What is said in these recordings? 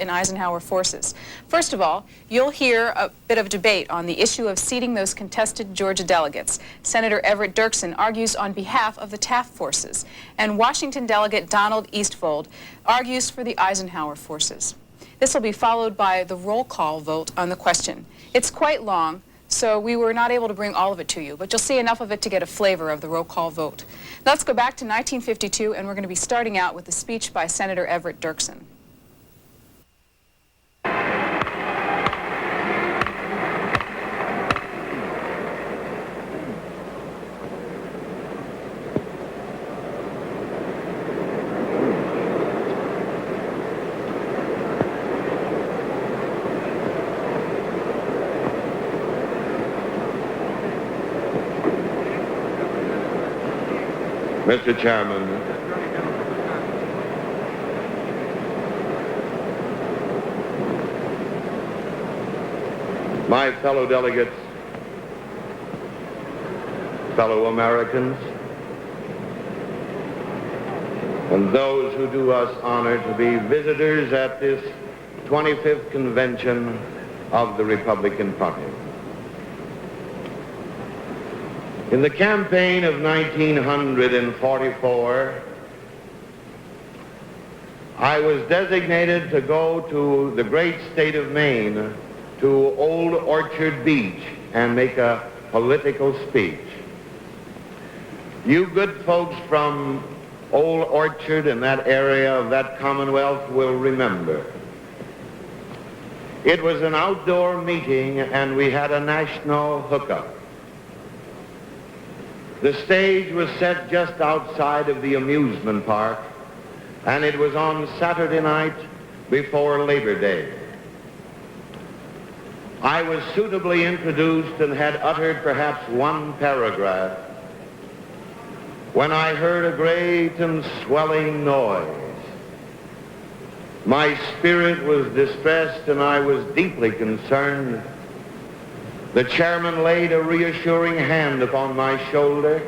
and Eisenhower forces. First of all, you'll hear a bit of debate on the issue of seating those contested Georgia delegates. Senator Everett Dirksen argues on behalf of the Taft forces, and Washington delegate Donald Eastfold argues for the Eisenhower forces. This will be followed by the roll call vote on the question. It's quite long, so we were not able to bring all of it to you, but you'll see enough of it to get a flavor of the roll call vote. Now let's go back to 1952, and we're going to be starting out with the speech by Senator Everett Dirksen. Mr. Chairman, my fellow delegates, fellow Americans, and those who do us honor to be visitors at this 25th convention of the Republican Party. In the campaign of 1944, I was designated to go to the great state of Maine, to Old Orchard Beach, and make a political speech. You good folks from Old Orchard and that area of that Commonwealth will remember. It was an outdoor meeting, and we had a national hookup. The stage was set just outside of the amusement park, and it was on Saturday night before Labor Day. I was suitably introduced and had uttered perhaps one paragraph when I heard a great and swelling noise. My spirit was distressed, and I was deeply concerned. The chairman laid a reassuring hand upon my shoulder.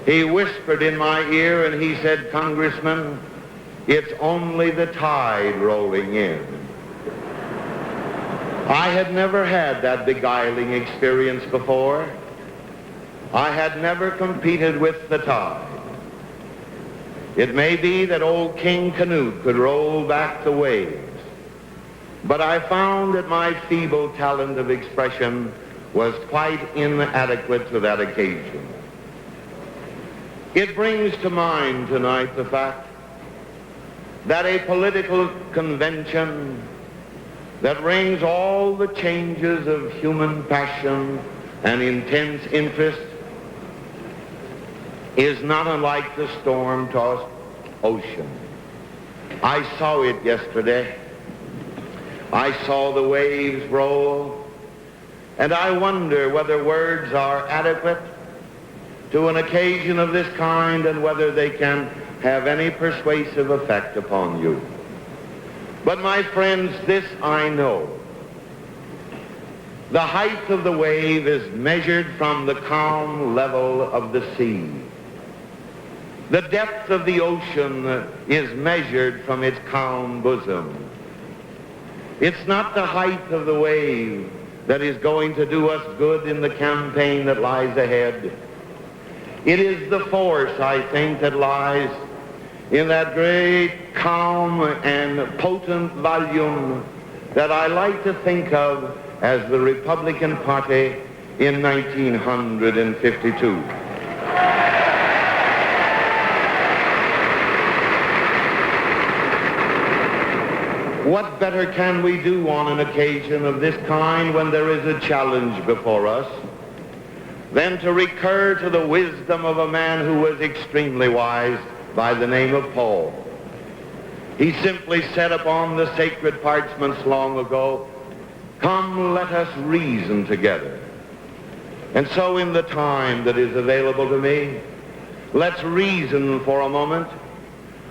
He whispered in my ear, and he said, "Congressman, it's only the tide rolling in." I had never had that beguiling experience before. I had never competed with the tide. It may be that old King Canute could roll back the waves, but I found that my feeble talent of expression was quite inadequate to that occasion. It brings to mind tonight the fact that a political convention that rings all the changes of human passion and intense interest is not unlike the storm-tossed ocean. I saw it yesterday. I saw the waves roll, and I wonder whether words are adequate to an occasion of this kind, and whether they can have any persuasive effect upon you. But my friends, this I know. The height of the wave is measured from the calm level of the sea. The depth of the ocean is measured from its calm bosom. It's not the height of the wave that is going to do us good in the campaign that lies ahead. It is the force, I think, that lies in that great, calm, and potent volume that I like to think of as the Republican Party in 1952. What better can we do on an occasion of this kind when there is a challenge before us than to recur to the wisdom of a man who was extremely wise by the name of Paul. He simply said upon the sacred parchments long ago, "Come, let us reason together." And so in the time that is available to me, let's reason for a moment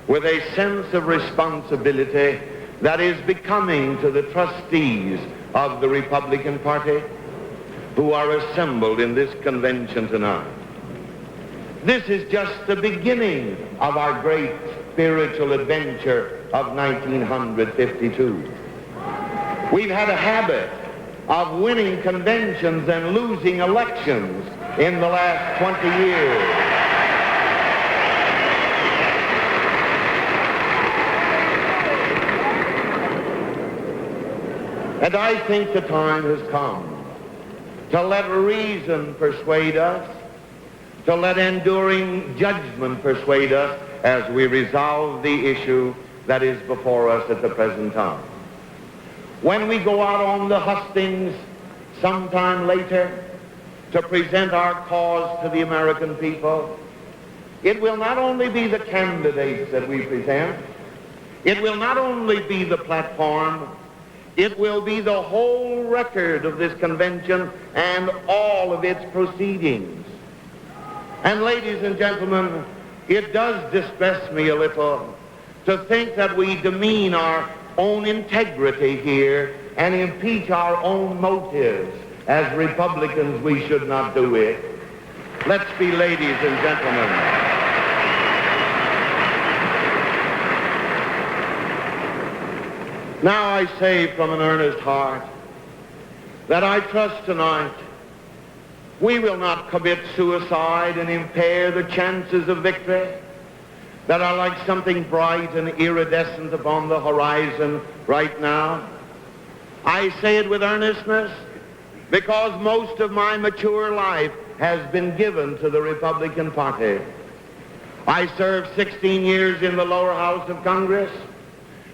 with a sense of responsibility that is becoming to the trustees of the Republican Party who are assembled in this convention tonight. This is just the beginning of our great spiritual adventure of 1952. We've had a habit of winning conventions and losing elections in the last 20 years. And I think the time has come to let reason persuade us, to let enduring judgment persuade us as we resolve the issue that is before us at the present time. When we go out on the hustings sometime later to present our cause to the American people, it will not only be the candidates that we present, it will not only be the platform, it will be the whole record of this convention and all of its proceedings. And ladies and gentlemen, it does distress me a little to think that we demean our own integrity here and impeach our own motives. As Republicans, we should not do it. Let's be ladies and gentlemen. Now I say from an earnest heart that I trust tonight we will not commit suicide and impair the chances of victory that are like something bright and iridescent upon the horizon right now. I say it with earnestness because most of my mature life has been given to the Republican Party. I served 16 years in the lower house of Congress,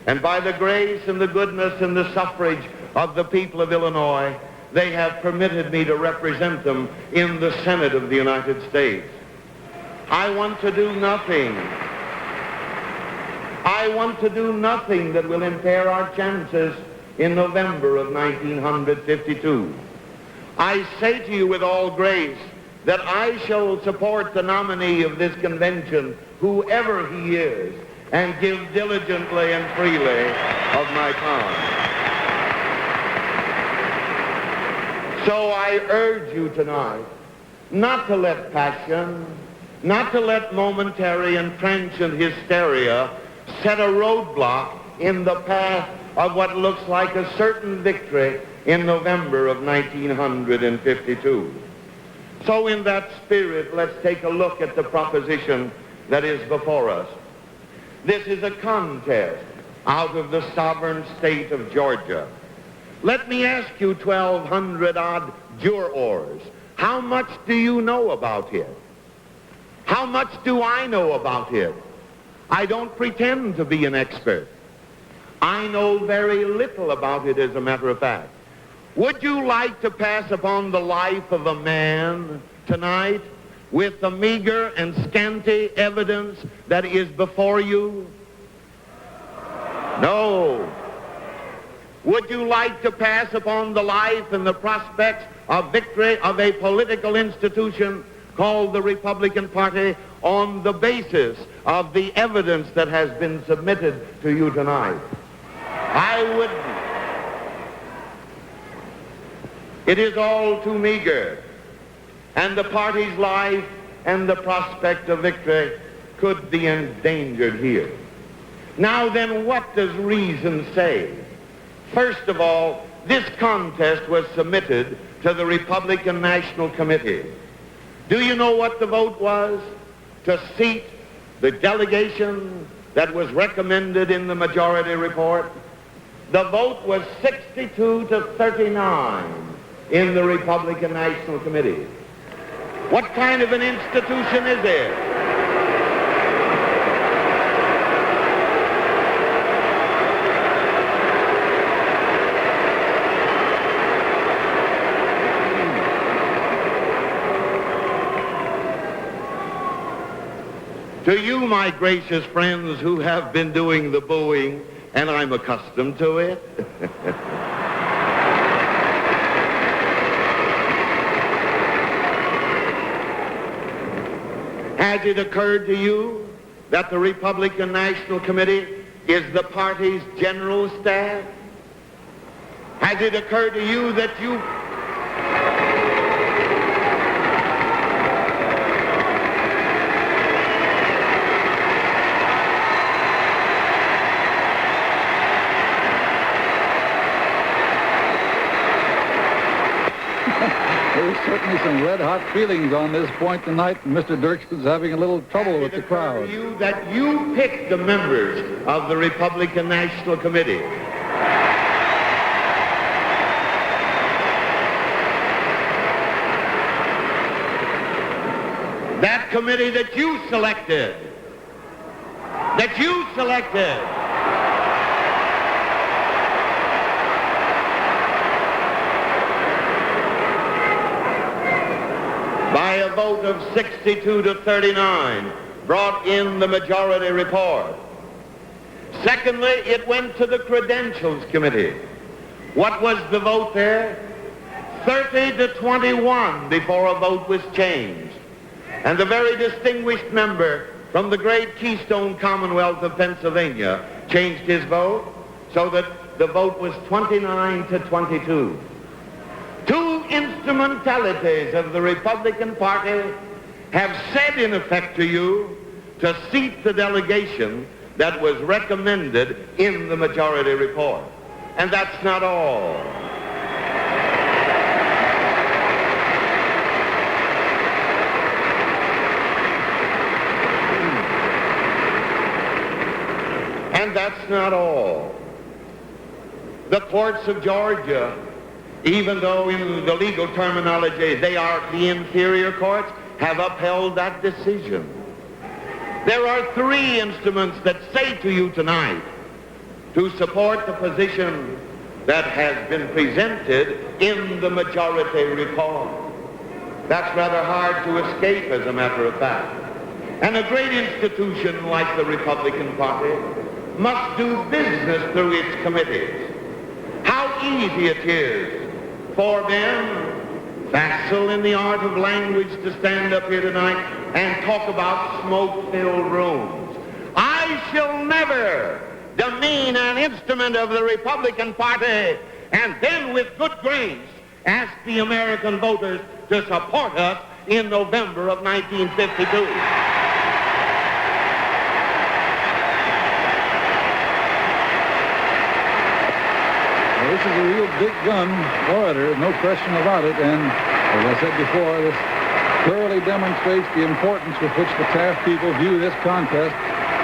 and by the grace and the goodness and the suffrage of the people of Illinois, they have permitted me to represent them in the Senate of the United States. I want to do nothing that will impair our chances in November of 1952. I say to you with all grace that I shall support the nominee of this convention, whoever he is, and give diligently and freely of my time. So I urge you tonight not to let passion, not to let momentary and transient hysteria set a roadblock in the path of what looks like a certain victory in November of 1952. So in that spirit, let's take a look at the proposition that is before us. This is a contest out of the sovereign state of Georgia. Let me ask you 1,200-odd jurors, how much do you know about it? How much do I know about it? I don't pretend to be an expert. I know very little about it, as a matter of fact. Would you like to pass upon the life of a man tonight with the meager and scanty evidence that is before you? No. Would you like to pass upon the life and the prospects of victory of a political institution called the Republican Party on the basis of the evidence that has been submitted to you tonight? I wouldn't. It is all too meager, and the party's life and the prospect of victory could be endangered here. Now then, what does reason say? First of all, this contest was submitted to the Republican National Committee. Do you know what the vote was? To seat the delegation that was recommended in the majority report. The vote was 62 to 39 in the Republican National Committee. What kind of an institution is it? To you, my gracious friends who have been doing the booing, and I'm accustomed to it, has it occurred to you that the Republican National Committee is the party's general staff? Has it occurred to you that you... There's certainly some red-hot feelings on this point tonight, and Mr. Dirkson's having a little trouble with the crowd. You that you picked the members of the Republican National Committee. That committee that you selected. By a vote of 62 to 39, brought in the majority report. Secondly, it went to the Credentials Committee. What was the vote there? 30 to 21 before a vote was changed. And the very distinguished member from the great Keystone Commonwealth of Pennsylvania changed his vote so that the vote was 29 to 22. Two instrumentalities of the Republican Party have said in effect to you to seat the delegation that was recommended in the majority report. And that's not all. And that's not all. The courts of Georgia, even though in the legal terminology they are the inferior courts, have upheld that decision. There are three instruments that say to you tonight to support the position that has been presented in the majority report. That's rather hard to escape, as a matter of fact. And a great institution like the Republican Party must do business through its committees. How easy it is for them, facile in the art of language, to stand up here tonight and talk about smoke-filled rooms. I shall never demean an instrument of the Republican Party and then with good grace ask the American voters to support us in November of 1952. This is a real big gun orator, no question about it, and as I said before, this thoroughly demonstrates the importance with which the Taft people view this contest,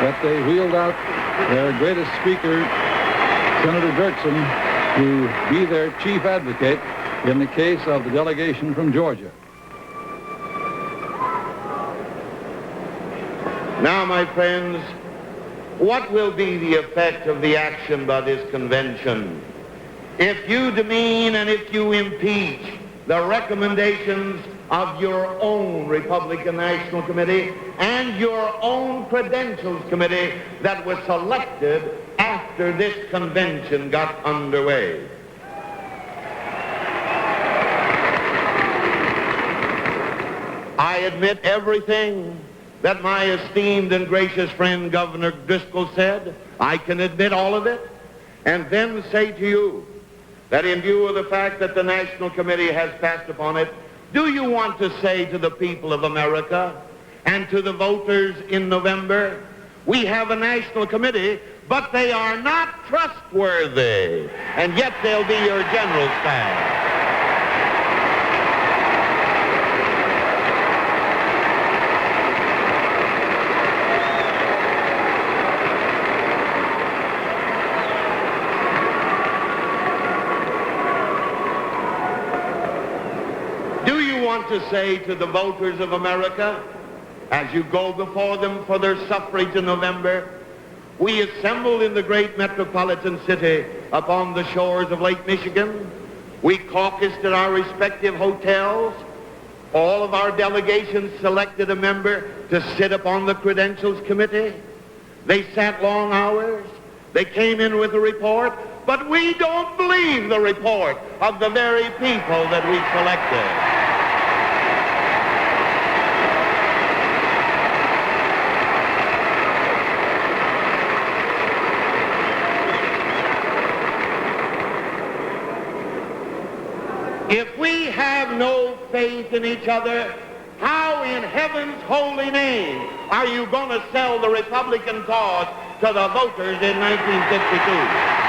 that they wheeled out their greatest speaker, Senator Dirksen, to be their chief advocate in the case of the delegation from Georgia. Now, my friends, what will be the effect of the action by this convention if you demean and if you impeach the recommendations of your own Republican National Committee and your own Credentials Committee that was selected after this convention got underway? I admit everything that my esteemed and gracious friend Governor Driscoll said. I can admit all of it, and then say to you that in view of the fact that the National Committee has passed upon it, do you want to say to the people of America and to the voters in November, we have a National Committee, but they are not trustworthy, and yet they'll be your general staff? To say to the voters of America, as you go before them for their suffrage in November, we assembled in the great metropolitan city upon the shores of Lake Michigan. We caucused at our respective hotels. All of our delegations selected a member to sit upon the Credentials Committee. They sat long hours. They came in with a report, but we don't believe the report of the very people that we selected. If we have no faith in each other, how in heaven's holy name are you going to sell the Republican cause to the voters in 1952?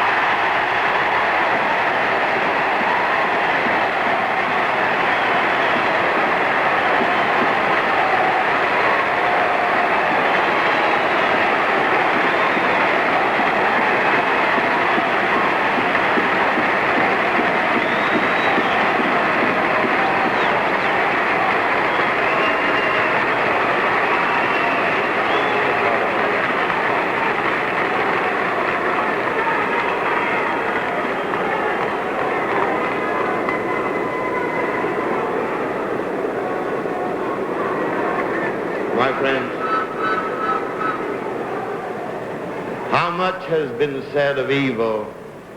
has been said of evil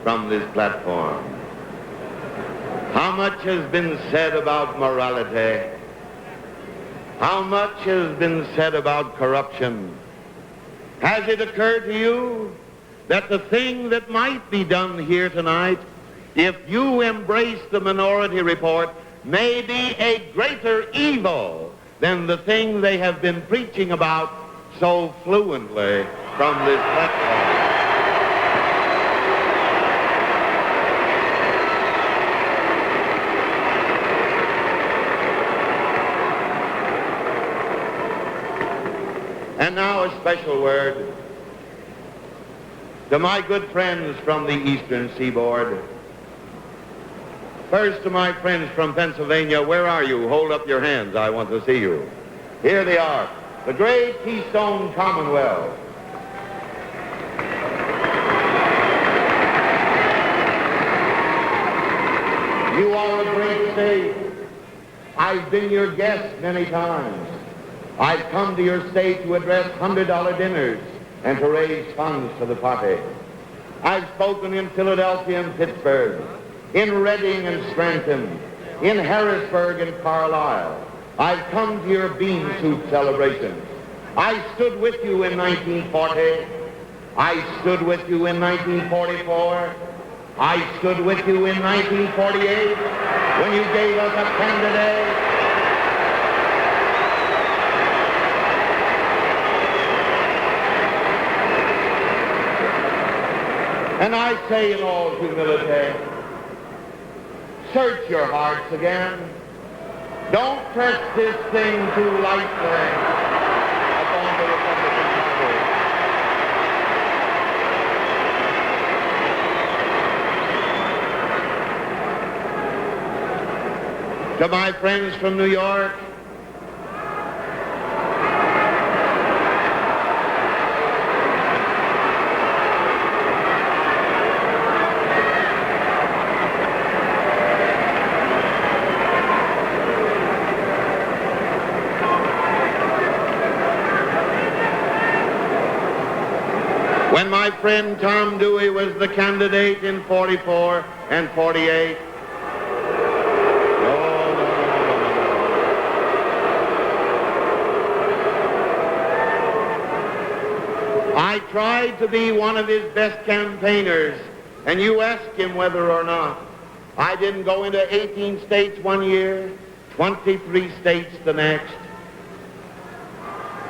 from this platform? How much has been said about morality? How much has been said about corruption? Has it occurred to you that the thing that might be done here tonight, if you embrace the minority report, may be a greater evil than the thing they have been preaching about so fluently from this platform? And now a special word to my good friends from the Eastern Seaboard. First, to my friends from Pennsylvania, where are you? Hold up your hands. I want to see you. Here they are, the great Keystone Commonwealth. You are a great state. I've been your guest many times. I've come to your state to address $100 dinners and to raise funds for the party. I've spoken in Philadelphia and Pittsburgh, in Reading and Scranton, in Harrisburg and Carlisle. I've come to your bean soup celebrations. I stood with you in 1940. I stood with you in 1944. I stood with you in 1948 when you gave us a candidate. And I say in all humility, search your hearts again. Don't press this thing too lightly upon the Republican Party. To my friends from New York, when my friend Tom Dewey was the candidate in 44 and 48, I tried to be one of his best campaigners, and you asked him whether or not. I didn't go into 18 states one year, 23 states the next.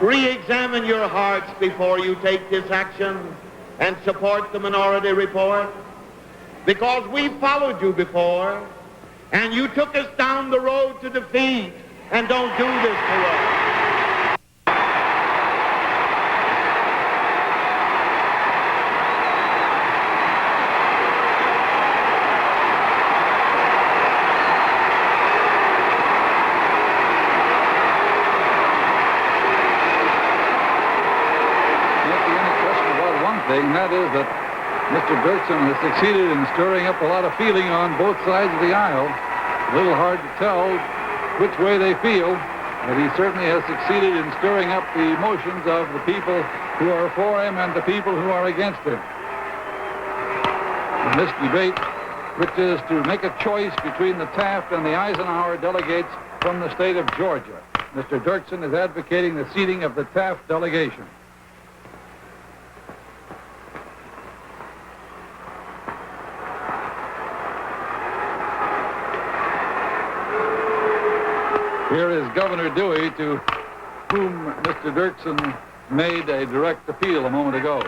Re-examine your hearts before you take this action and support the minority report, because we followed you before and you took us down the road to defeat, and don't do this to us. And that is that Mr. Dirksen has succeeded in stirring up a lot of feeling on both sides of the aisle. A little hard to tell which way they feel, but he certainly has succeeded in stirring up the emotions of the people who are for him and the people who are against him. In this debate, which is to make a choice between the Taft and the Eisenhower delegates from the state of Georgia, Mr. Dirksen is advocating the seating of the Taft delegation. Here is Governor Dewey, to whom Mr. Dirksen made a direct appeal a moment ago.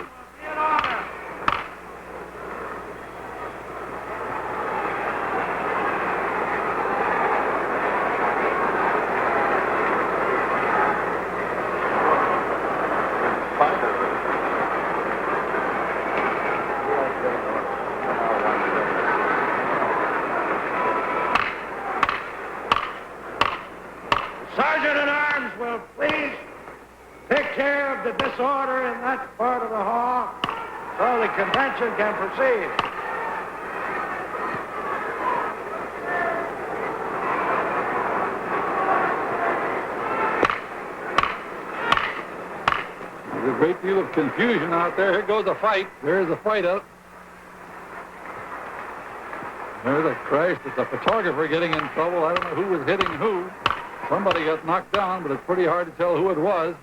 Can proceed. There's a great great deal of confusion out there. Here goes a fight. There's a fight out. There's a crash. It's a photographer getting in trouble. I don't know who was hitting who. Somebody got knocked down, but it's pretty hard to tell who it was.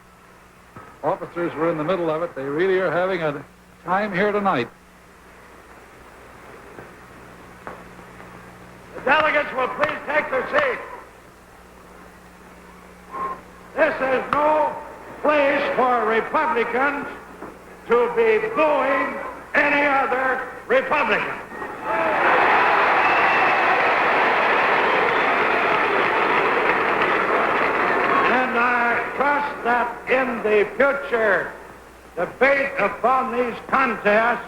Officers were in the middle of it. They really are having a time here tonight. The delegates will please take their seats. This is no place for Republicans to be booing any other Republican. And I trust that in the future debate upon these contests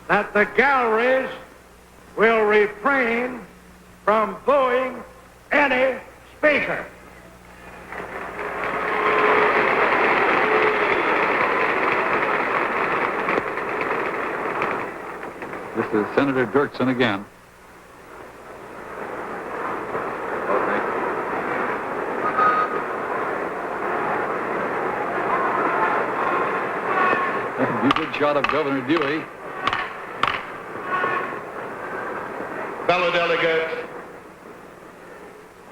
that the galleries will refrain from booing any speaker. This is Senator Dirksen again. A good shot of Governor Dewey. Fellow delegates,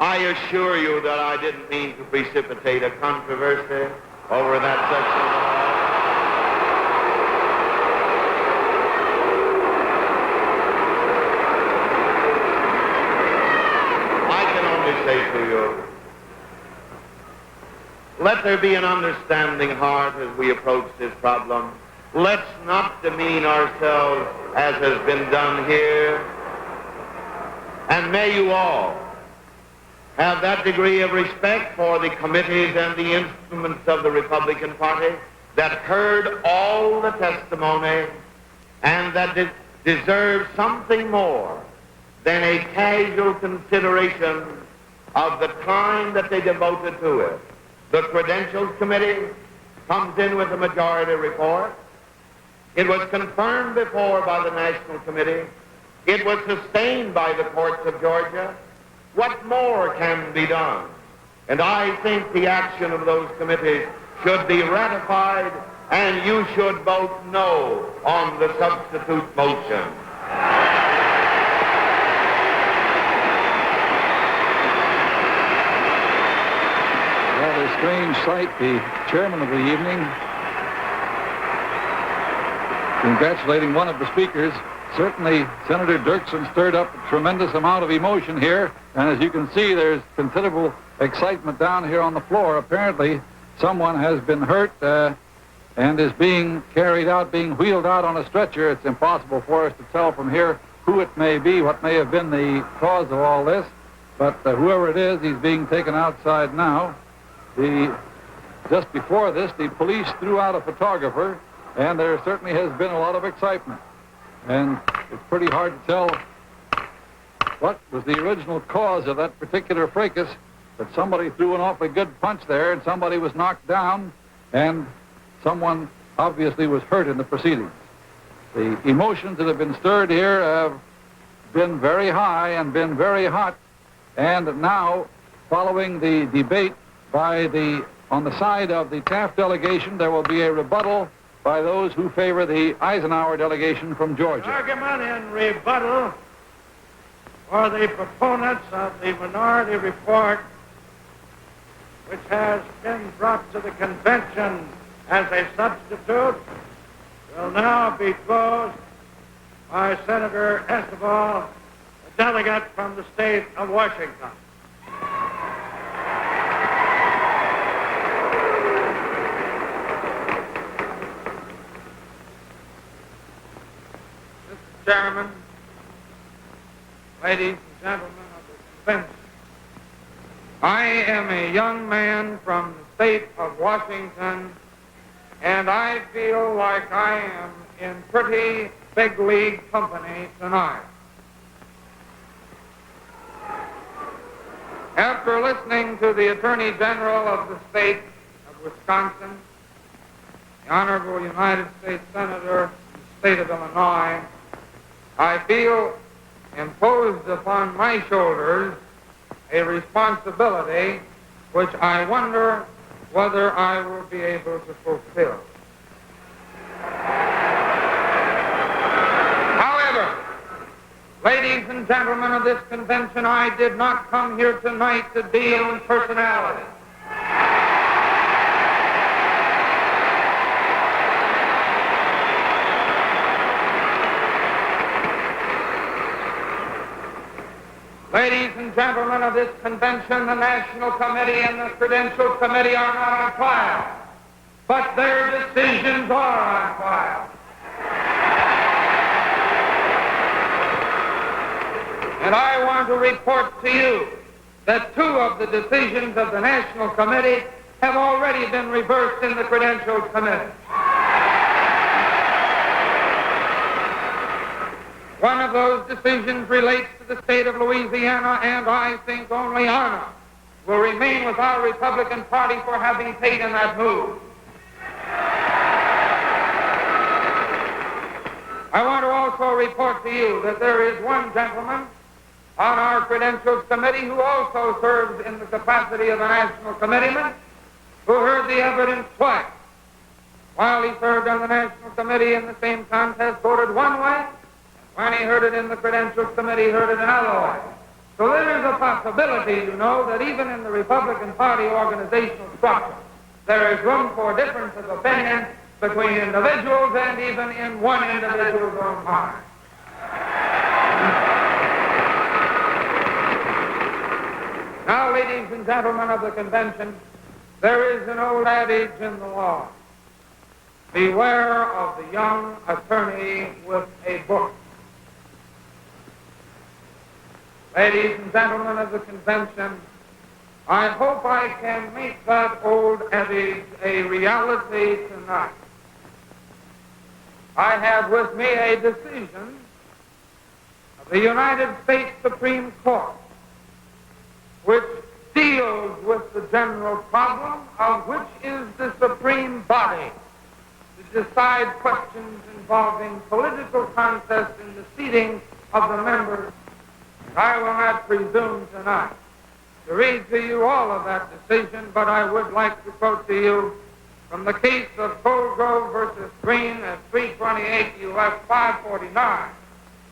I assure you that I didn't mean to precipitate a controversy over that section of the hall. I can only say to you, let there be an understanding heart as we approach this problem. Let's not demean ourselves as has been done here. And may you all have that degree of respect for the committees and the instruments of the Republican Party that heard all the testimony and that deserves something more than a casual consideration of the time that they devoted to it. The Credentials Committee comes in with a majority report. It was confirmed before by the National Committee. It was sustained by the courts of Georgia. What more can be done? And I think the action of those committees should be ratified, and you should vote no on the substitute motion. Rather strange sight, the chairman of the evening congratulating one of the speakers. Certainly, Senator Dirksen stirred up a tremendous amount of emotion here, and as you can see, there's considerable excitement down here on the floor. Apparently, someone has been hurt and is being carried out, being wheeled out on a stretcher. It's impossible for us to tell from here who it may be, what may have been the cause of all this, but whoever it is, he's being taken outside now. Just before this, the police threw out a photographer, and there certainly has been a lot of excitement. And it's pretty hard to tell what was the original cause of that particular fracas, but somebody threw an awfully good punch there, and somebody was knocked down, and someone obviously was hurt in the proceedings. The emotions that have been stirred here have been very high and been very hot, and now, following the debate on the side of the Taft delegation, there will be a rebuttal by those who favor the Eisenhower delegation from Georgia. Argument in rebuttal for the proponents of the minority report, which has been brought to the convention as a substitute, will now be closed by Senator Esquivel, a delegate from the state of Washington. Chairman, ladies and gentlemen of the convention, I am a young man from the state of Washington, and I feel like I am in pretty big league company tonight. After listening to the Attorney General of the state of Wisconsin, the Honorable United States Senator from the state of Illinois, I feel imposed upon my shoulders a responsibility which I wonder whether I will be able to fulfill. Ladies and gentlemen of this convention, I did not come here tonight to deal in personality. Ladies and gentlemen of this convention, the National Committee and the Credentials Committee are not on trial, but their decisions are on trial. And I want to report to you that 2 of the decisions of the National Committee have already been reversed in the Credentials Committee. One of those decisions relates to the state of Louisiana, and I think only honor will remain with our Republican Party for having taken that move. I want to also report to you that there is one gentleman on our Credentials Committee who also serves in the capacity of a national committeeman who heard the evidence twice. While he served on the National Committee in the same contest, voted one way. When he heard it in the Credentials Committee, he heard it another way. So there is a possibility, you know, that even in the Republican Party organizational structure, there is room for difference of opinion between individuals and even in one individual's own mind. Now, ladies and gentlemen of the convention, there is an old adage in the law. Beware of the young attorney with a book. Ladies and gentlemen of the convention, I hope I can make that old adage a reality tonight. I have with me a decision of the United States Supreme Court which deals with the general problem of which is the supreme body to decide questions involving political contests in the seating of the members. And I will not presume tonight to read to you all of that decision, but I would like to quote to you from the case of Colgrove versus Green at 328 U.S. 549.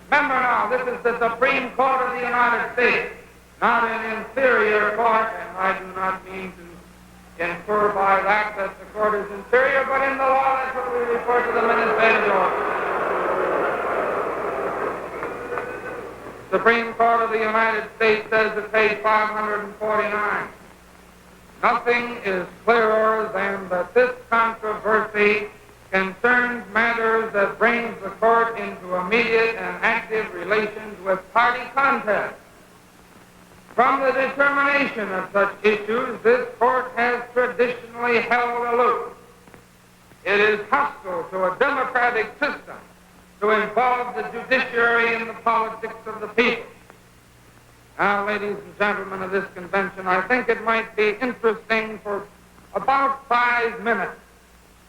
Remember now, this is the Supreme Court of the United States, not an inferior court, and I do not mean to infer by that the court is inferior, but in the law that's what we refer to the administrative order. Supreme Court of the United States says at page 549, nothing is clearer than that this controversy concerns matters that brings the court into immediate and active relations with party contests. From the determination of such issues, this court has traditionally held aloof. It is hostile to a democratic system to involve the judiciary in the politics of the people. Now, ladies and gentlemen of this convention, I think it might be interesting for about 5 minutes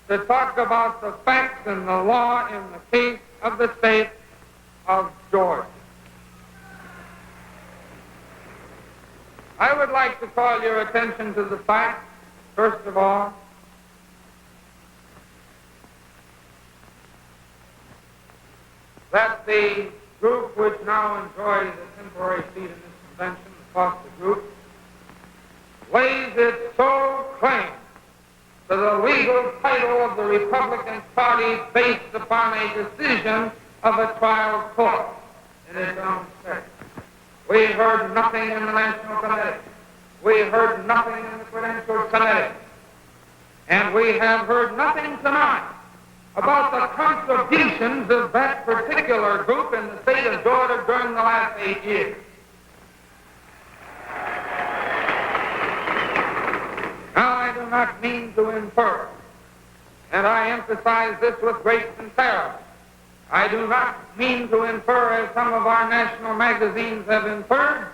to talk about the facts and the law in the case of the state of Georgia. I would like to call your attention to the fact, first of all, that the group which now enjoys a temporary seat in this convention, the Foster Group, lays its sole claim to the legal title of the Republican Party based upon a decision of a trial court in its own state. We heard nothing in the National Committee. We heard nothing in the Credentials Committee. And we have heard nothing tonight about the contributions of that particular group in the state of Georgia during the last 8 years. Now, I do not mean to infer, and I emphasize this with great sincerity, I do not mean to infer, as some of our national magazines have inferred,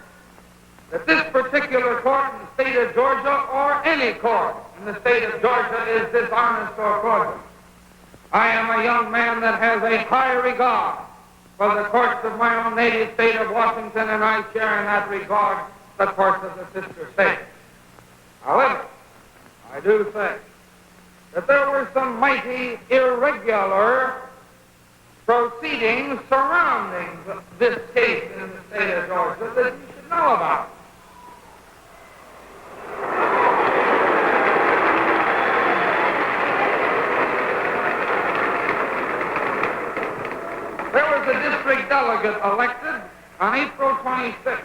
that this particular court in the state of Georgia, or any court in the state of Georgia, is dishonest or fraudulent. I am a young man that has a high regard for the courts of my own native state of Washington, and I share in that regard the courts of the sister state. However, I do say that there were some mighty irregular proceedings surrounding this case in the state of Georgia that you should know about. There was a district delegate elected on April 26th.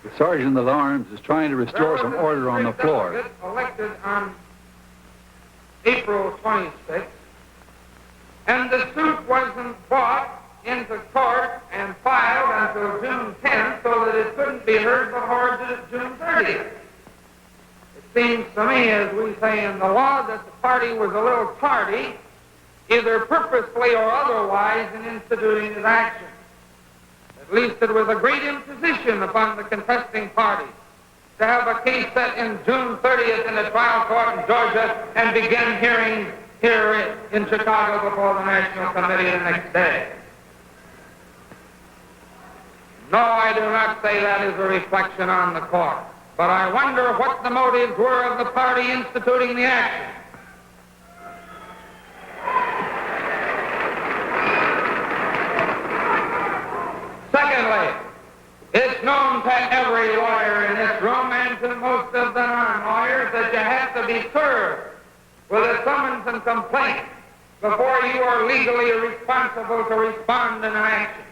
The sergeant at arms is trying to restore some order on the floor. There was a district delegate elected on April 26th, and the suit wasn't brought into court and filed until June 10th so that it couldn't be heard before June 30th. It seems to me, as we say in the law, that the party was a little tardy, either purposely or otherwise, in instituting his action. At least it was a great imposition upon the contesting party to have a case set in June 30th in a trial court in Georgia and begin hearing here in Chicago before the National Committee the next day. No, I do not say that is a reflection on the court, but I wonder what the motives were of the party instituting the action. Secondly, it's known to every lawyer in this room and to most of the non-lawyers that you have to be served with a summons and complaint before you are legally responsible to respond in an action.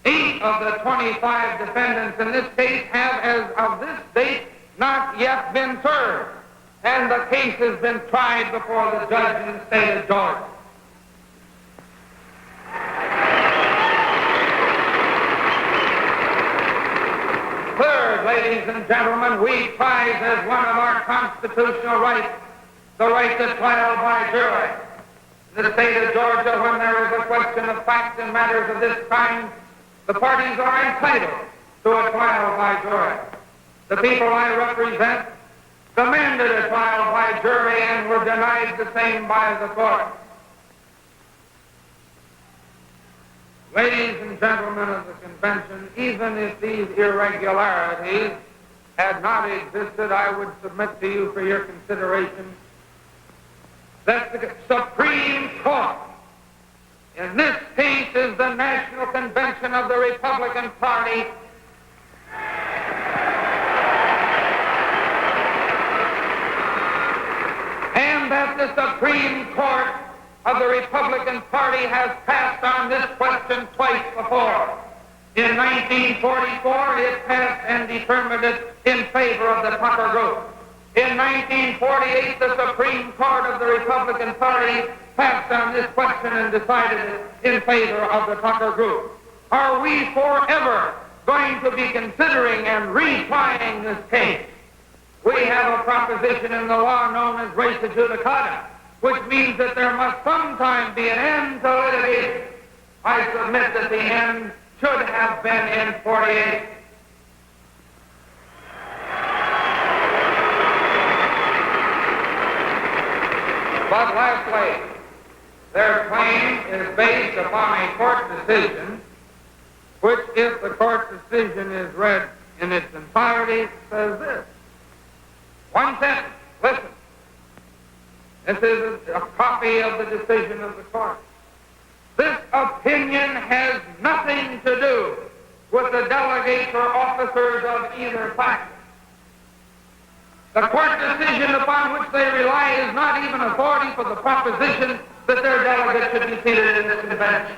8 of the 25 defendants in this case have, as of this date, not yet been served, and the case has been tried before the judge in the state of Georgia. Third, ladies and gentlemen, we prize as one of our constitutional rights the right to trial by jury. In the state of Georgia, when there is a question of fact in matters of this kind, the parties are entitled to a trial by jury. The people I represent demanded a trial by jury and were denied the same by the court. Ladies and gentlemen of the convention, even if these irregularities had not existed, I would submit to you for your consideration that the Supreme Court in this case is the National Convention of the Republican Party, and that the Supreme Court of the Republican Party has passed on this question twice before. In 1944, it passed and determined it in favor of the Tucker Group. In 1948, the Supreme Court of the Republican Party passed on this question and decided it in favor of the Tucker Group. Are we forever going to be considering and retrying this case? We have a proposition in the law known as res judicata, which means that there must sometime be an end to litigation. I submit that the end should have been in 48. But lastly, their claim is based upon a court decision, which, if the court decision is read in its entirety, says this. One sentence, listen. This is a copy of the decision of the court. This opinion has nothing to do with the delegates or officers of either faction. The court decision upon which they rely is not even authority for the proposition that their delegates should be seated in this convention.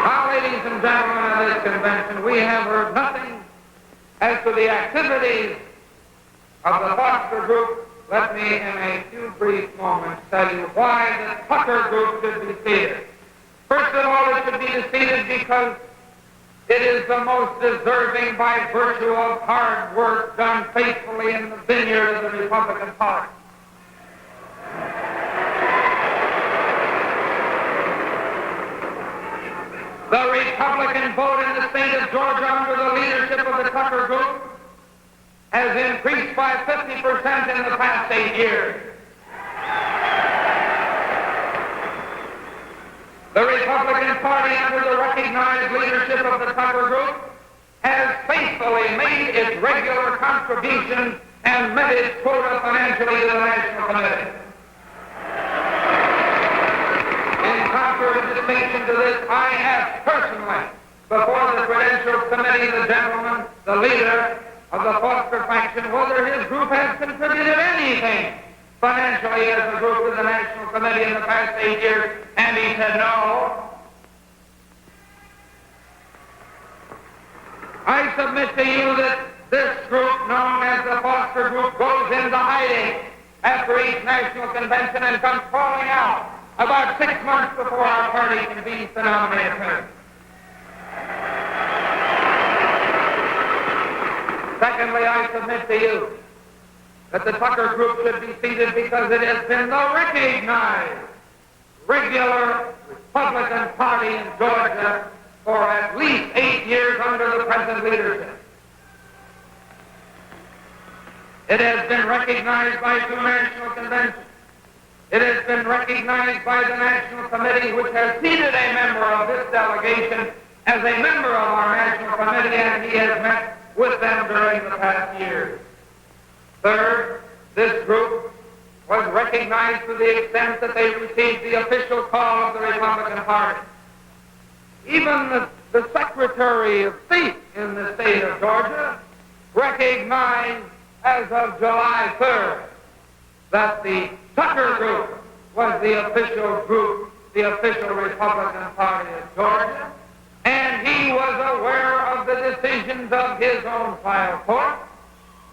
Now, ladies and gentlemen of this convention, we have heard nothing as to the activities of the Foster Group. Let me, in a few brief moments, tell you why the Tucker Group should be seated. First of all, it should be seated because it is the most deserving by virtue of hard work done faithfully in the vineyard of the Republican Party. The Republican vote in the state of Georgia under the leadership of the Tucker Group has increased by 50% in the past 8 years. The Republican Party, under the recognized leadership of the Tucker Group, has faithfully made its regular contributions and met its quota financially to the National Committee. distinction to this, I ask personally, before the Credentials Committee, the gentleman, the leader of the Foster faction, whether his group has contributed anything financially as a group to the National Committee in the past 8 years, and he said no. I submit to you that this group, known as the Foster Group, goes into hiding after each national convention and comes crawling out about 6 months before our party convenes the nominated president. Secondly, I submit to you that the Tucker Group should be seated because it has been the recognized regular Republican Party in Georgia for at least 8 years under the present leadership. It has been recognized by 2 national conventions. It has been recognized by the National Committee, which has seated a member of this delegation as a member of our National Committee, and he has met with them during the past years. Third, this group was recognized to the extent that they received the official call of the Republican Party. Even the Secretary of State in the state of Georgia recognized as of July 3rd that the Tucker Group was the official group, the official Republican Party of Georgia, and he was aware of the decisions of his own trial court.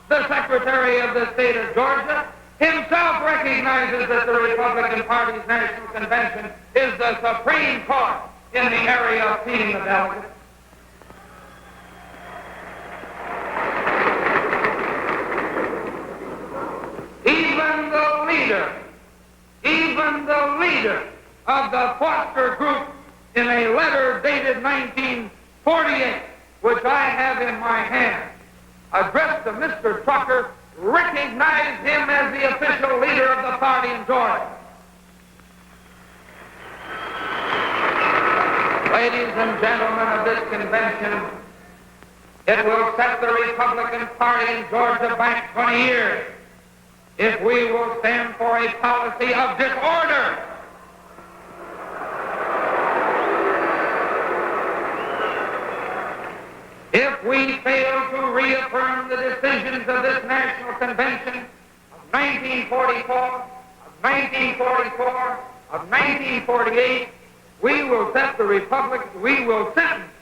The Secretary of the state of Georgia himself recognizes that the Republican Party's National Convention is the Supreme Court in the area of seating the delegates. Even the leader of the Foster Group, in a letter dated 1948, which I have in my hand, addressed to Mr. Tucker, recognized him as the official leader of the party in Georgia. Ladies and gentlemen of this convention, it will set the Republican Party in Georgia back 20 years if we will stand for a policy of disorder. If we fail to reaffirm the decisions of this National Convention of 1944, of 1944, of 1948, we will sentence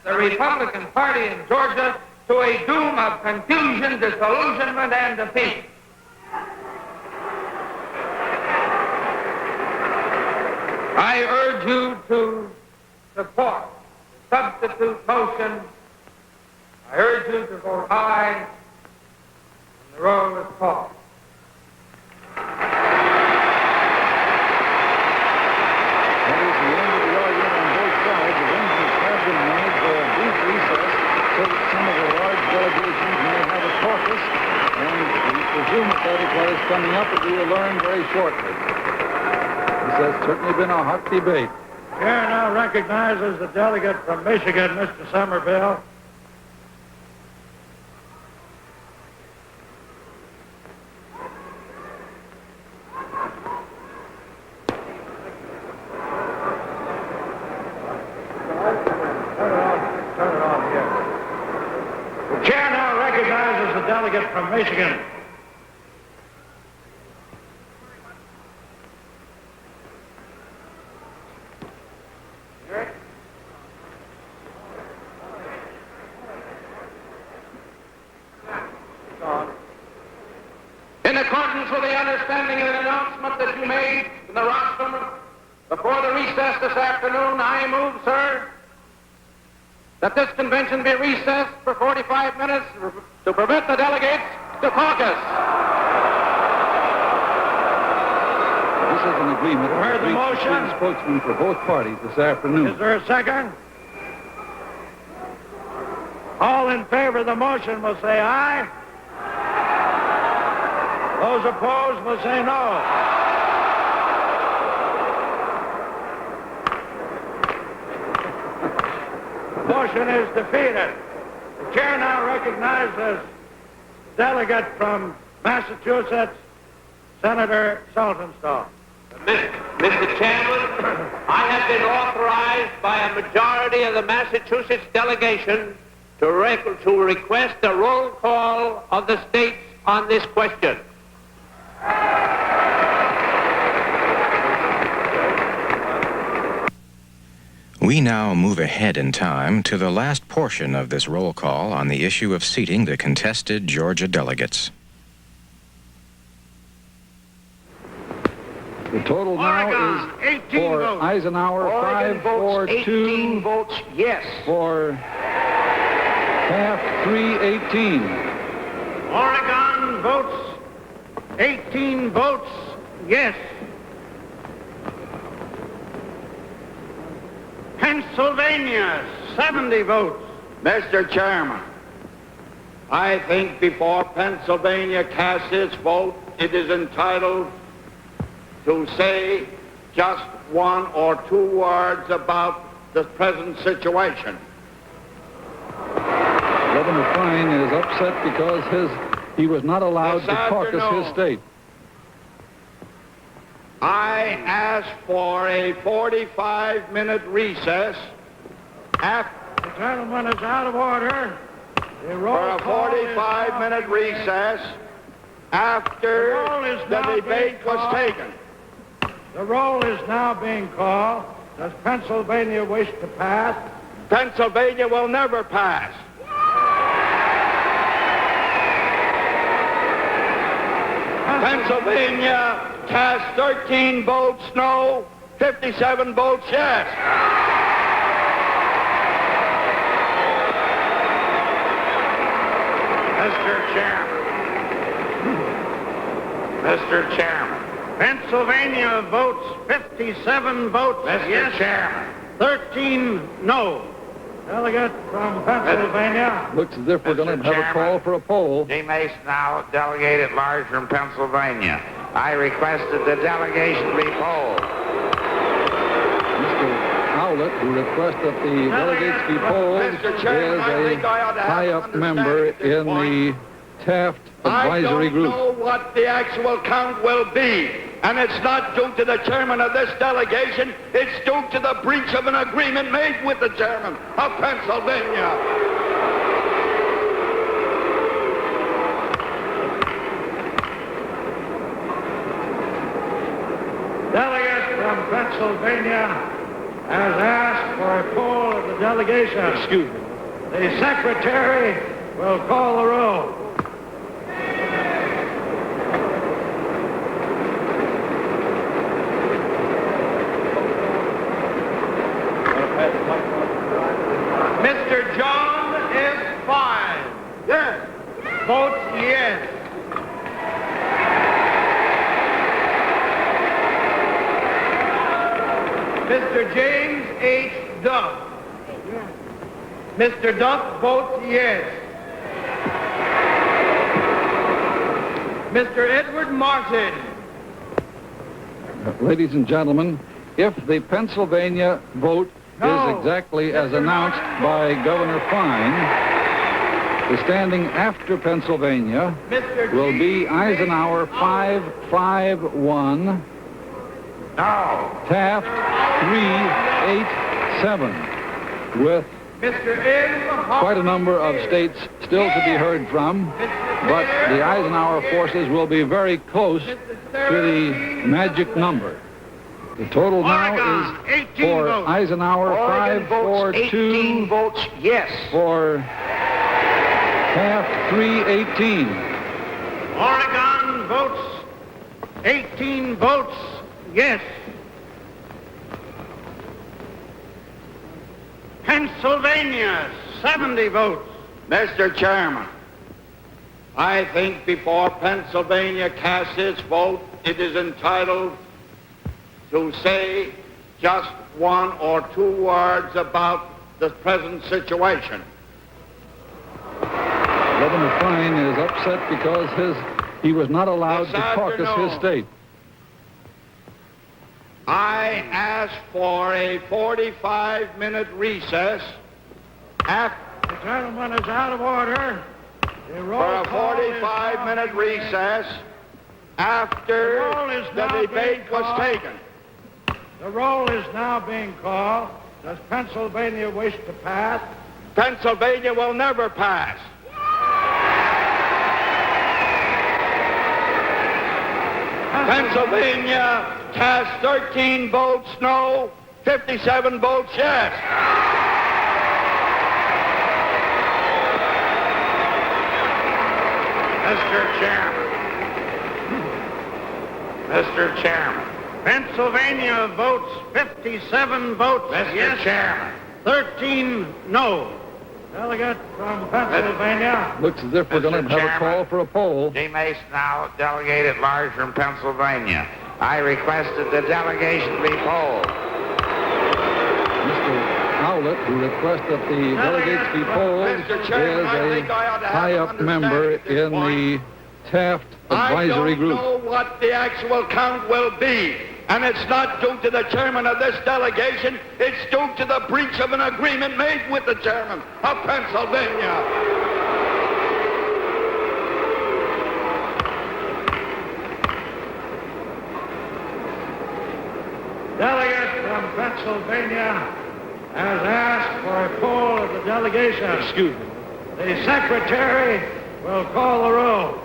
the Republican Party in Georgia to a doom of confusion, disillusionment, and defeat. I urge you to support the substitute motion. I urge you to vote aye, and the roll is called. That is the end of the argument on both sides. Arrangements have been made for a brief recess so that some of the large delegations may have a caucus, and we presume that is what is coming up, and we will learn very shortly. This has certainly been a hot debate. Chair now recognizes the delegate from Michigan, Mr. Somerville. Delegate from Michigan. In accordance with the understanding and announcement that you made in the rostrum before the recess this afternoon, I move, sir, that this convention be recessed for 45 minutes to permit the delegates to caucus. This is an agreement Heard the motion. between spokesmen for both parties this afternoon. Is there a second? All in favor of the motion will say aye. Those opposed will say no. Motion is defeated. The chair now recognizes the delegate from Massachusetts, Senator Saltonstall. Mr. Chairman, I have been authorized by a majority of the Massachusetts delegation to request a roll call of the states on this question. We now move ahead in time to the last portion of this roll call on the issue of seating the contested Georgia delegates. The total now is for votes. Eisenhower, Oregon 5, 4, votes 2. 18 votes yes. For Taft, 3, 18. Oregon votes 18 votes yes. Pennsylvania, 70 votes. Mr. Chairman, I think before Pennsylvania casts its vote, it is entitled to say just one or two words about the present situation. Governor Fine is upset because he was not allowed This to caucus afternoon, his state. I ask for a 45-minute recess after The gentleman is out of order. The for roll a call is 45-minute now- recess after The roll is the now debate being was called. taken. The roll is now being called. Does Pennsylvania wish to pass? Pennsylvania will never pass. Pennsylvania cast 13 votes no, 57 votes yes. Mr. Chairman, Pennsylvania votes 57 votes yes. Chairman, 13 no. Delegate from Pennsylvania. Looks as if we're going to Mr. have a call Chairman. for a poll. G. Mason now, delegate at large from Pennsylvania. I request that the delegation be polled. Mr. Howlett, who requests that the delegates be polled, Mr. Chairman, I is think I ought a to have high-up some member understanding at this in point. the Taft Advisory I Group. don't know what the actual count will be, and it's not due to the chairman of this delegation. It's due to the breach of an agreement made with the chairman of Pennsylvania. Delegate from Pennsylvania has asked for a poll of the delegation. Excuse me. The secretary will call the roll. Mr. John is fine. Yes. Votes yes. Mr. James H. Duff. Mr. Duff votes yes. Mr. Edward Martin. Ladies and gentlemen, if the Pennsylvania vote No. is exactly as Mr. announced Martin. by Governor Fine, the standing after Pennsylvania Mr. will G. be Eisenhower H. 551, No. Taft 387, with Mr. M. quite a number of states still to be heard from, but the Eisenhower forces will be very close to the magic number. The total now Oregon, is 18 for votes. Eisenhower Oregon 542, votes yes. for Taft 318. Oregon votes 18 votes yes. Pennsylvania, 70 votes. Mr. Chairman, I think before Pennsylvania casts its vote, it is entitled to say just one or two words about the present situation. Governor Fine is upset because he was not allowed This to caucus afternoon, his state. I ask for a 45-minute recess after The gentleman is out of order. The roll for a call is 45-minute now recess The after roll is the now debate being was called. taken. The roll is now being called. Does Pennsylvania wish to pass? Pennsylvania will never pass. Pennsylvania cast 13 votes no, 57 votes yes. Mr. Chairman. Pennsylvania votes 57 votes yes. Mr. Chairman. 13 no. Delegate from Pennsylvania. Looks as if we're going to Mr. have a Chairman. call for a poll. G. Mason now, delegate at large from Pennsylvania. I request that the delegation be polled. Mr. Howlett, who requests that the delegates be polled, Mr. Chairman, I is think I ought a to have high-up an member understanding at this in point. the Taft Advisory I Group. don't know what the actual count will be, and it's not due to the chairman of this delegation. It's due to the breach of an agreement made with the chairman of Pennsylvania. Delegate from Pennsylvania has asked for a poll of the delegation. Excuse me. The secretary will call the roll.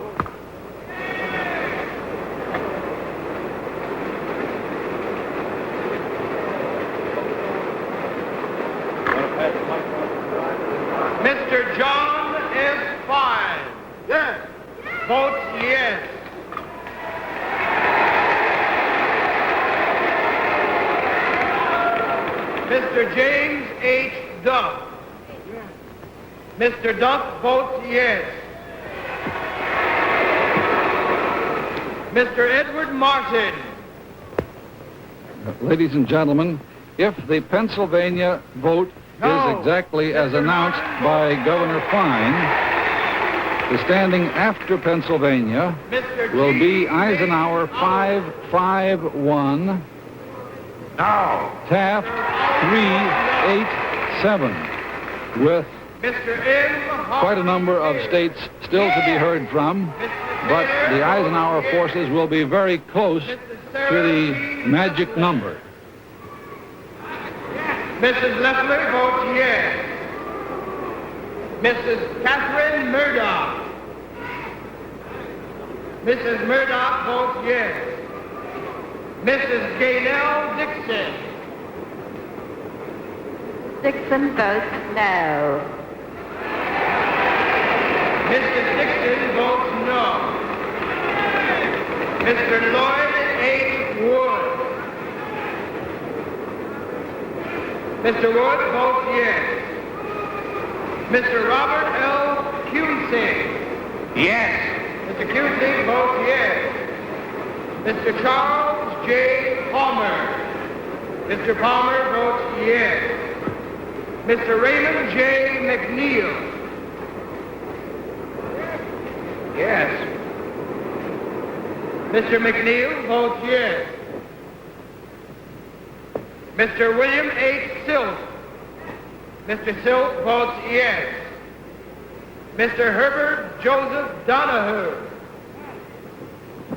Mr. John S. Fine. Yes. Votes yes. Mr. James H. Duff. Mr. Duff votes yes. Mr. Edward Martin. Ladies and gentlemen, if the Pennsylvania vote is exactly as announced by Governor Fine, the standing after Pennsylvania Mr. will be G. Eisenhower 551, No. Taft 387, with Mr. M. quite a number of states still to be heard from, but the Eisenhower forces will be very close to the magic number. Mrs. Leffler votes yes. Mrs. Catherine Murdoch. Mrs. Murdoch votes yes. Mrs. Gaynell Dixon. Dixon votes no. Mrs. Dixon votes no. Mr. Lloyd H. Wood. Mr. Wood votes yes. Mr. Robert L. Cusick. Yes. Mr. Cusick votes yes. Mr. Charles J. Palmer. Mr. Palmer votes yes. Mr. Raymond J. McNeil. Yes. Mr. McNeil votes yes. Mr. William H. Silk. Mr. Silk votes yes. Mr. Herbert Joseph Donahue.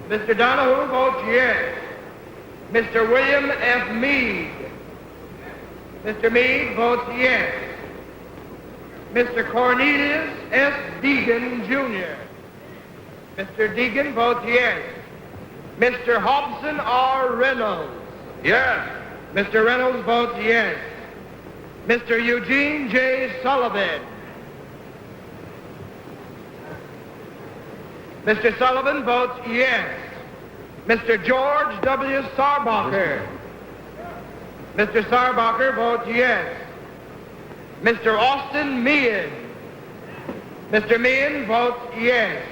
Mr. Donahue votes yes. Mr. William F. Meade. Mr. Meade votes yes. Mr. Cornelius S. Deegan, Jr. Mr. Deegan votes yes. Mr. Hobson R. Reynolds. Yes. Mr. Reynolds votes yes. Mr. Eugene J. Sullivan. Mr. Sullivan votes yes. Mr. George W. Sarbacher. Mr. Sarbacher votes yes. Mr. Austin Meehan. Mr. Meehan votes yes.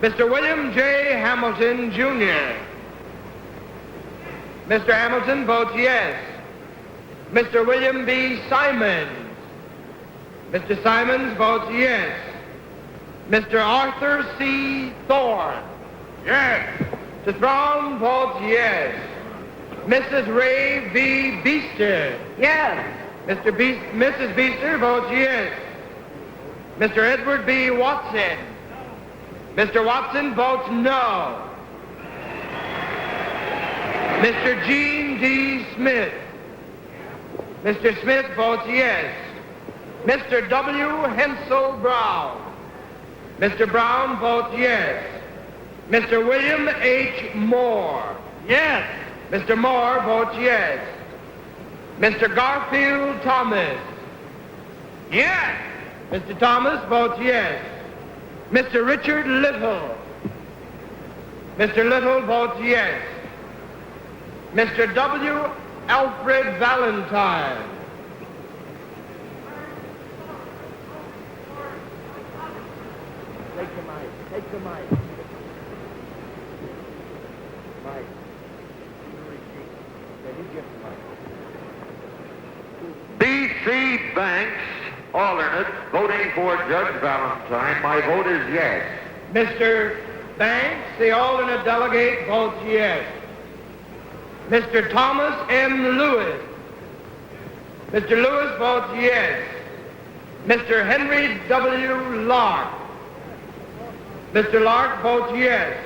Mr. William J. Hamilton, Jr. Mr. Hamilton votes yes. Mr. William B. Simons. Mr. Simons votes yes. Mr. Arthur C. Thorne. Yes. Mr. Thorne votes yes. Mrs. Ray V. Beester. Yes. Mrs. Beester votes yes. Mr. Edward B. Watson. Mr. Watson votes no. Mr. Gene D. Smith. Mr. Smith votes yes. Mr. W. Hensel Brown. Mr. Brown votes yes. Mr. William H. Moore. Yes. Mr. Moore votes yes. Mr. Garfield Thomas. Yes. Mr. Thomas votes yes. Mr. Richard Little. Mr. Little votes yes. Mr. W. Alfred Valentine. Take the mic. Take the mic. Mike. B.C. Banks, alternate, voting for Judge Valentine. My vote is yes. Mr. Banks, the alternate delegate, votes yes. Mr. Thomas M. Lewis. Mr. Lewis votes yes. Mr. Henry W. Lark. Mr. Lark votes yes.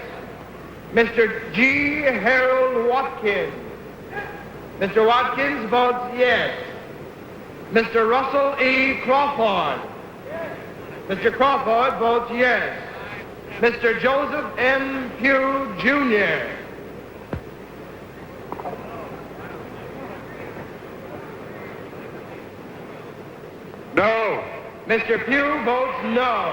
Mr. G. Harold Watkins. Mr. Watkins votes yes. Mr. Russell E. Crawford. Mr. Crawford votes yes. Mr. Joseph M. Pugh, Jr. No. Mr. Pugh votes no.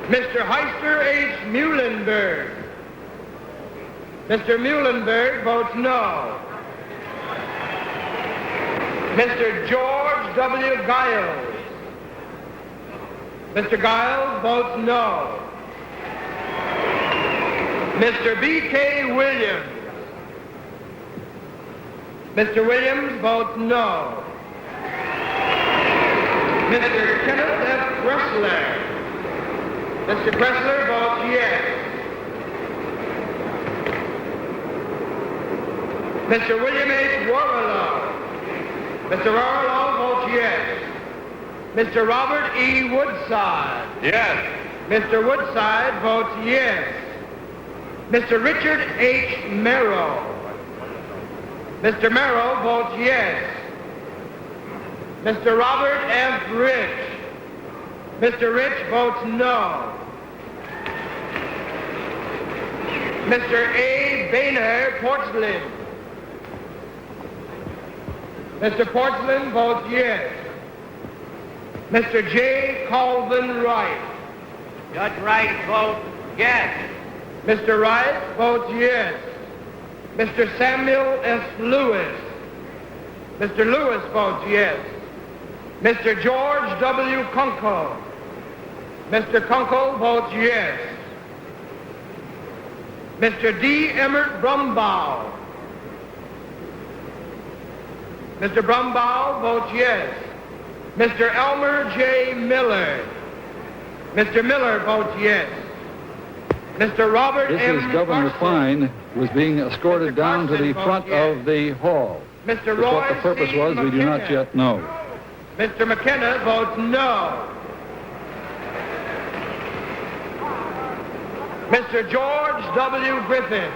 Mr. Heister H. Muhlenberg. Mr. Muhlenberg votes no. Mr. George W. Giles. Mr. Giles votes no. Mr. B.K. Williams. Mr. Williams votes no. Mr. Kenneth F. Kressler. Mr. Kressler votes yes. Mr. William H. Warlow. Mr. Warlow votes yes. Mr. Robert E. Woodside. Yes. Mr. Woodside votes yes. Mr. Richard H. Merrill. Mr. Merrill votes yes. Mr. Robert F. Rich. Mr. Rich votes no. Mr. A. Boehner Porcelain. Mr. Porcelain votes yes. Mr. J. Colvin Wright. Judge Wright votes yes. Mr. Wright votes yes. Mr. Samuel S. Lewis. Mr. Lewis votes yes. Mr. George W. Kunkel. Mr. Kunkel votes yes. Mr. D. Emmert Brumbaugh. Mr. Brumbaugh votes yes. Mr. Elmer J. Miller. Mr. Miller votes yes. Mr. Robert This M. is Governor Carson. Fine, who was being escorted Mr. down to the Carson front votes yes. of the hall. Mr. Just Roy what the purpose C. was, we do not McKenna. yet know. Mr. McKenna votes no. Mr. George W. Griffith.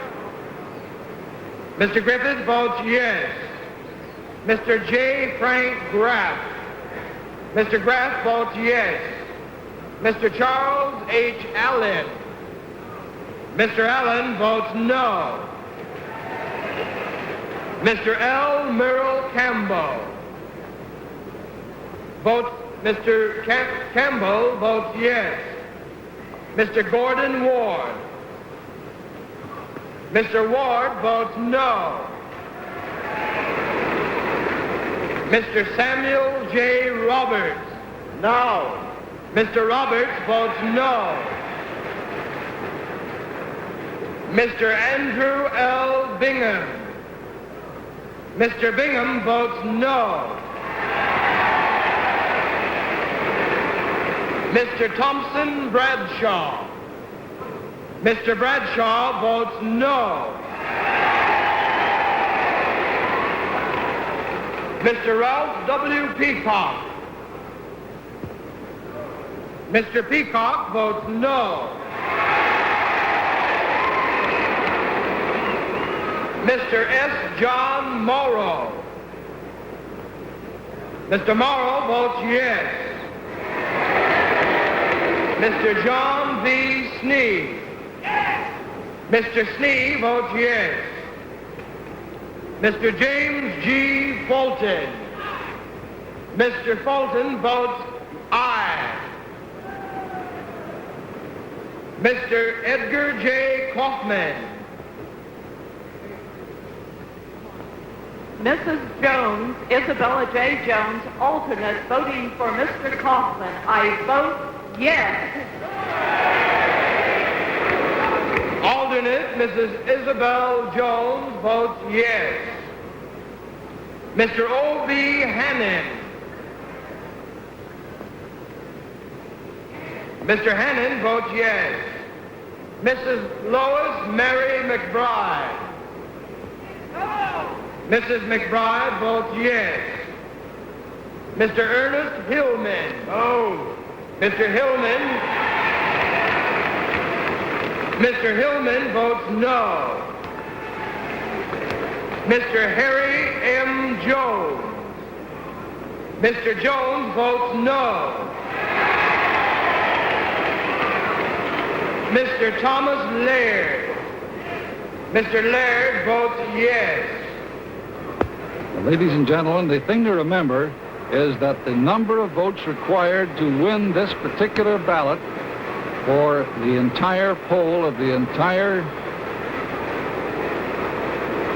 Mr. Griffith votes yes. Mr. J. Frank Graff. Mr. Graff votes yes. Mr. Charles H. Allen. Mr. Allen votes no. Mr. L. Merrill Campbell. Mr. Campbell votes yes. Mr. Gordon Ward. Mr. Ward votes no. Mr. Samuel J. Roberts. No. Mr. Roberts votes no. Mr. Andrew L. Bingham. Mr. Bingham votes no. Mr. Thompson Bradshaw. Mr. Bradshaw votes no. Mr. Ralph W. Peacock. Mr. Peacock votes no. Mr. S. John Morrow. Mr. Morrow votes yes. Mr. John V. Snee. Mr. Snee votes yes. Mr. James G. Fulton. Mr. Fulton votes aye. Mr. Edgar J. Kaufman. Mrs. Jones, Isabella J. Jones, alternate, voting for Mr. Kaufman. I vote yes. Alternate, Mrs. Isabel Jones votes yes. Mr. O.B. Hannon. Mr. Hannon votes yes. Mrs. Lois Mary McBride. Mrs. McBride votes yes. Mr. Ernest Hillman. No. Mr. Hillman votes no. Mr. Harry M. Jones. Mr. Jones votes no. Mr. Thomas Laird. Mr. Laird votes yes. Ladies and gentlemen, the thing to remember is that the number of votes required to win this particular ballot for the entire poll of the entire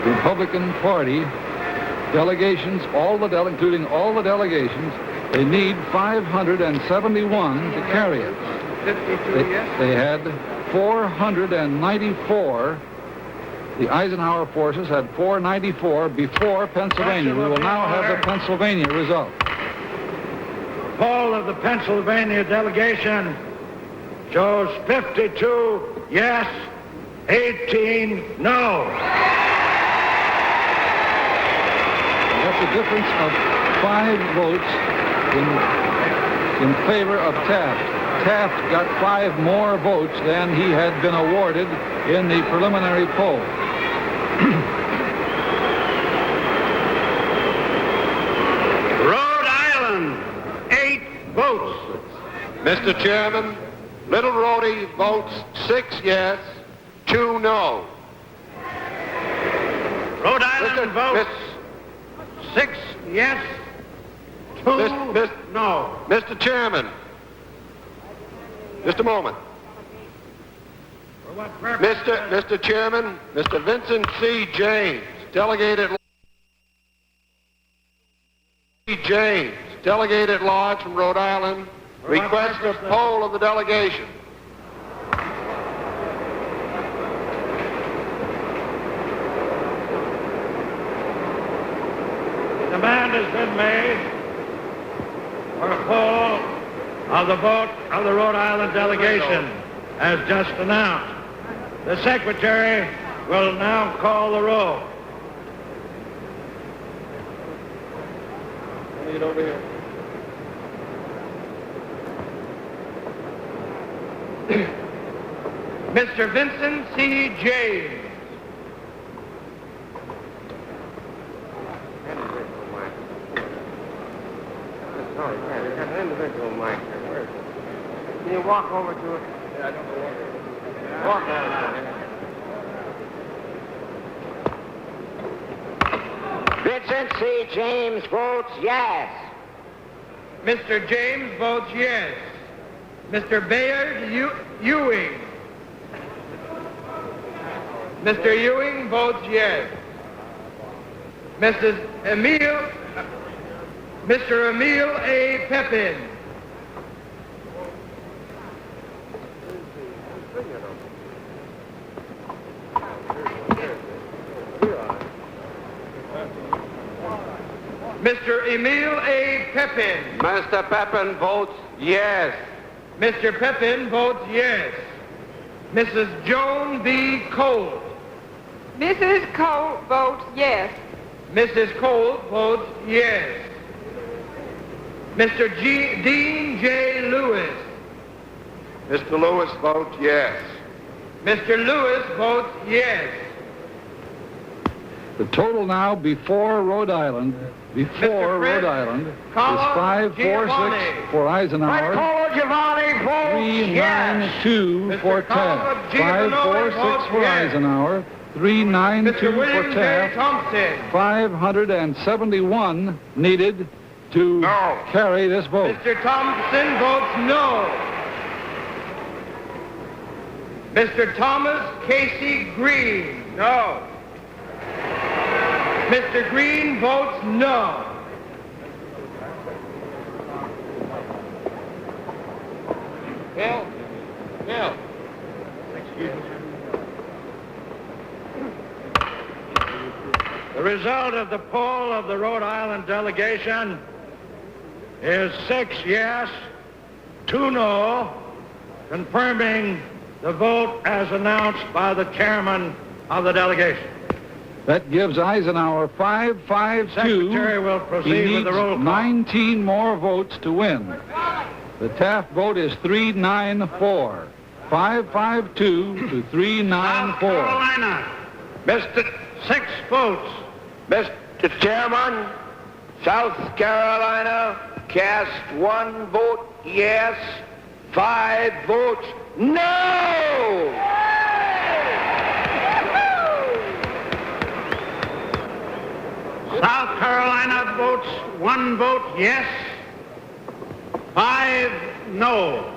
Republican Party delegations, including all the delegations, they need 571 to carry it. 52 yes. They had 494. The Eisenhower forces had 494 before Pennsylvania. We will now have the Pennsylvania result. Poll of the Pennsylvania delegation shows 52 yes, 18 no. That's a difference of 5 votes in favor of Taft. Taft got 5 more votes than he had been awarded in the preliminary poll. Rhode Island, 8 votes. Mr. Chairman, Little Rhodey votes 6 yes, 2 no. Rhode Island votes 6 yes, 2 no. Mr. Chairman, just a moment. For what purpose? Mr. Chairman, Mr. Vincent C. James, delegate at large from Rhode Island, For what requests a purpose? poll of the delegation. Demand has been made for a poll of the vote of the Rhode Island delegation, as just announced. The Secretary will now call the roll. Get over here. Mr. Vincent C. James. Can you walk over to it? Yeah, I don't know walk over. Vincent C. James votes yes. Mr. James votes yes. Mr. Bayard Ewing. Mr. Ewing votes yes. Mr. Emil A. Pepin. Mr. Emil A. Pepin. Mr. Pepin votes yes. Mr. Pepin votes yes. Mrs. Joan B. Cole. Mrs. Cole votes yes. Mrs. Cole votes yes. Mr. Dean J. Lewis. Mr. Lewis votes yes. Mr. Lewis votes yes. The total now before Rhode Island, is 546 for Eisenhower, 392 for Taft. 546 for Eisenhower, 392 for Taft. 571 needed to carry this vote. Mr. Thompson votes no. Mr. Thomas Casey Green, no. Mr. Green votes no. Bill. The result of the poll of the Rhode Island delegation is 6 yes, 2 no, confirming the vote as announced by the chairman of the delegation. That gives Eisenhower 552. Secretary will He proceed with needs the roll call. 19 more votes to win. The Taft vote is 394. 552 to 394. South Carolina, Mr. 6 votes. Mr. Chairman, South Carolina cast 1 vote yes, 5 votes no. South Carolina votes 1 vote yes, 5 no.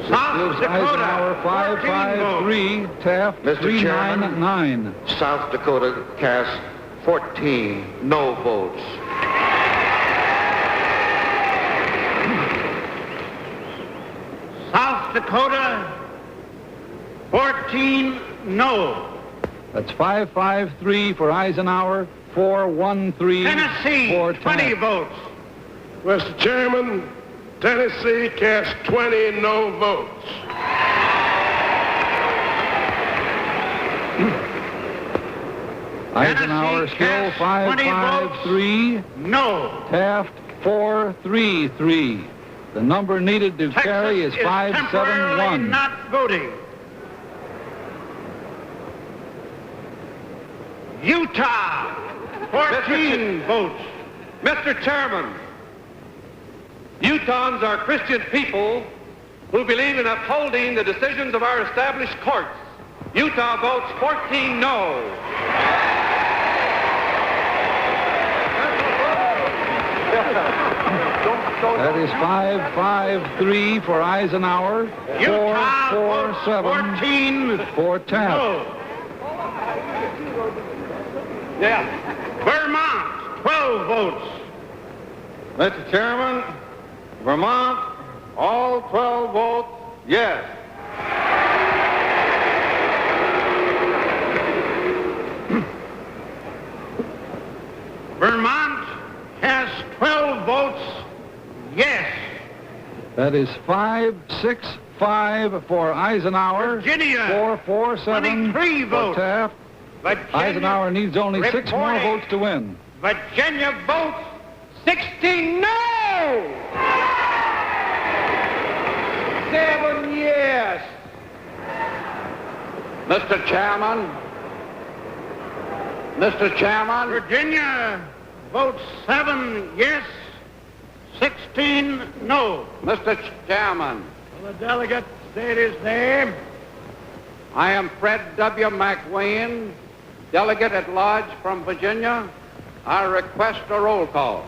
South Gives Dakota, Eisenhower 553, Taft Mr. Chairman. 399. South Dakota cast 14 no votes. South Dakota, 14 no. That's 553 for Eisenhower, 413 Tennessee, for 20 Taft. votes. Mr. Chairman, Tennessee cast 20 no votes. Eisenhower Tennessee still cast 20 553. No. Taft 433. The number needed to Texas carry is temporarily 571. not voting. Utah, 14 votes. Mr. Chairman, Utahns are Christian people who believe in upholding the decisions of our established courts. Utah votes 14 no. That is 553 for Eisenhower, Utah votes 447 14 for Taft. no. Vermont, 12 votes. Mr. Chairman, Vermont, all 12 votes yes. Vermont has 12 votes yes. That is 565 for Eisenhower, Virginia, 447 23 for votes. Taft. Virginia, Eisenhower needs only 6 more reporting. votes to win. Virginia votes 16 no. 7 yes. Mr. Chairman, Virginia votes 7 yes, 16 no. Mr. Chairman, Will the delegate state his name? I am Fred W. McWayne, delegate at large from Virginia. I request a roll call.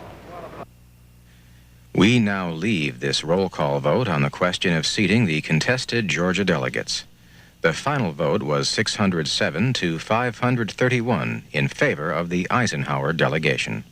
We now leave this roll call vote on the question of seating the contested Georgia delegates. The final vote was 607 to 531 in favor of the Eisenhower delegation.